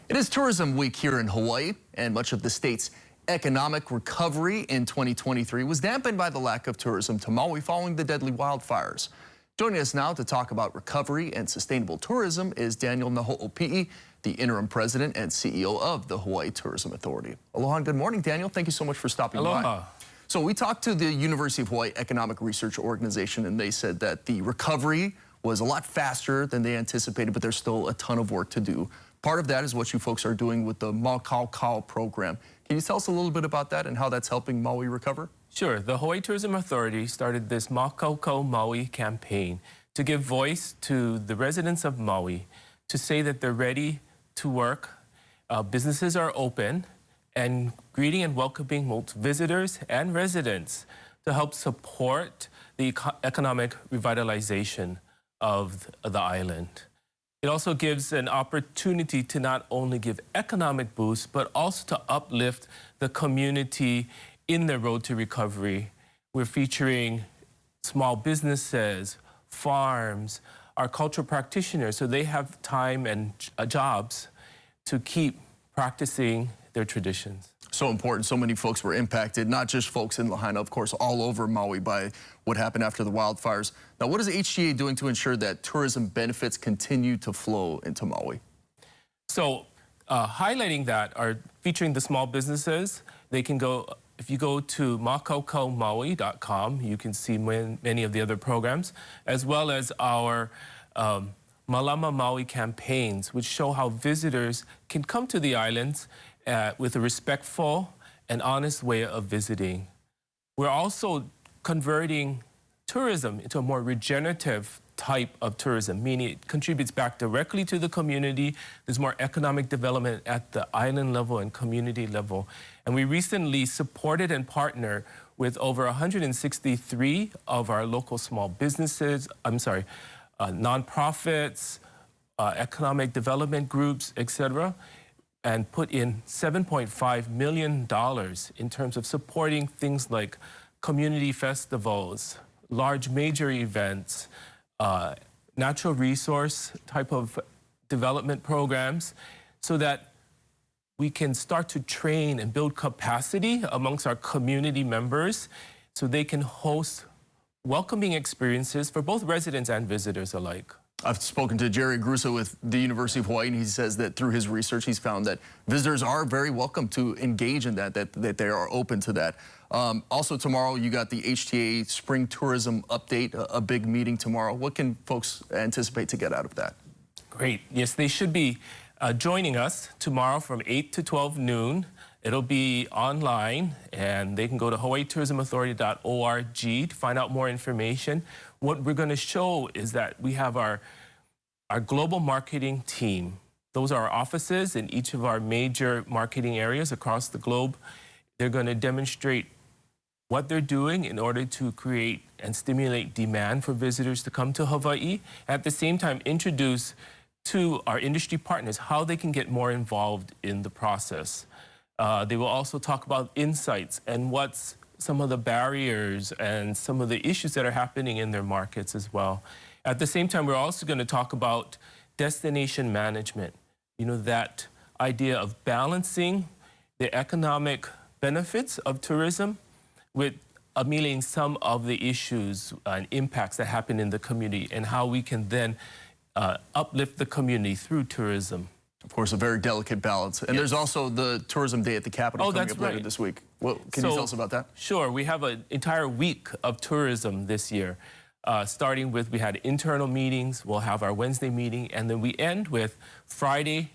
It is Tourism Week here in Hawaii, and much of the state's economic recovery in 2023 was dampened by the lack of tourism to Maui following the deadly wildfires. Joining us now to talk about recovery and sustainable tourism is Daniel Naho'opi'i, the interim president and CEO of the Hawaii Tourism Authority. Aloha and good morning, Daniel. Thank you so much for stopping by. Aloha. So we talked to the University of Hawaii Economic Research Organization, and they said that the recovery was a lot faster than they anticipated, but there's still a ton of work to do. Part of that is what you folks are doing with the Makaukau program. Can you tell us a little bit about that and how that's helping Maui recover? Sure. The Hawaii Tourism Authority started this Makaukau Maui campaign to give voice to the residents of Maui to say that they're ready to work, businesses are open, and greeting and welcoming both visitors and residents to help support the economic revitalization of the island. It also gives an opportunity to not only give economic boosts, but also to uplift the community in their road to recovery. We're featuring small businesses, farms, our cultural practitioners, so they have time and jobs to keep practicing their traditions. So important. So many folks were impacted, not just folks in Lahaina, of course, all over Maui by what happened after the wildfires. Now, what is HTA doing to ensure that tourism benefits continue to flow into Maui? So highlighting that are featuring the small businesses. They can go, if you go to makaukaumaui.com, you can see many of the other programs, as well as our Malama Maui campaigns, which show how visitors can come to the islands with a respectful and honest way of visiting. We're also converting tourism into a more regenerative type of tourism, meaning it contributes back directly to the community. There's more economic development at the island level and community level. And we recently supported and partnered with over 163 of our local small businesses, nonprofits, economic development groups, etc., and put in $7.5 million in terms of supporting things like community festivals, large major events, natural resource type of development programs, so that we can start to train and build capacity amongst our community members so they can host welcoming experiences for both residents and visitors alike. I've spoken to Jerry Grusa with the University of Hawaii, and he says that through his research, he's found that visitors are very welcome to engage in that they are open to that. Also tomorrow, you got the HTA Spring Tourism Update, a big meeting tomorrow. What can folks anticipate to get out of that? Great. Yes, they should be joining us tomorrow from 8 to 12 noon. It'll be online, and they can go to hawaiitourismauthority.org to find out more information. What we're going to show is that we have our global marketing team. Those are our offices in each of our major marketing areas across the globe. They're going to demonstrate what they're doing in order to create and stimulate demand for visitors to come to Hawaii. At the same time, introduce to our industry partners how they can get more involved in the process. They will also talk about insights and what's some of the barriers and some of the issues that are happening in their markets as well. At the same time, we're also going to talk about destination management. You know, that idea of balancing the economic benefits of tourism with ameliorating some of the issues and impacts that happen in the community, and how we can then uplift the community through tourism. Of course, a very delicate balance. And there's also the Tourism Day at the Capitol coming up later this week. Can you tell us about that? Sure. We have an entire week of tourism this year, starting with, we had internal meetings, we'll have our Wednesday meeting, and then we end with Friday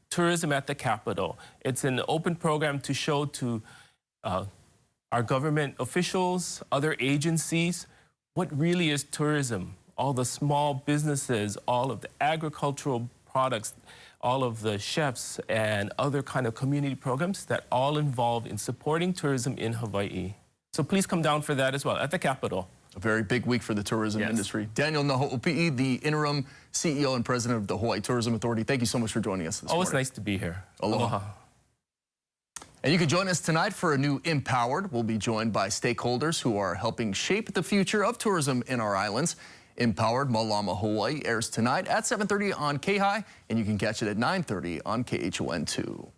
Tourism at the Capitol. It's an open program to show to our government officials, other agencies, what really is tourism. All the small businesses, all of the agricultural products, all of the chefs and other kind of community programs that all involved in supporting tourism in Hawaii. So please come down for that as well at the Capitol. A very big week for the tourism industry. Daniel Naho'opi'i, the interim CEO and president of the Hawaii Tourism Authority. Thank you so much for joining us this morning. Always nice to be here. Aloha. And you can join us tonight for a new Empowered. We'll be joined by stakeholders who are helping shape the future of tourism in our islands. Empowered Malama Hawaii airs tonight at 7:30 on KHI, and you can catch it at 9:30 on KHON2.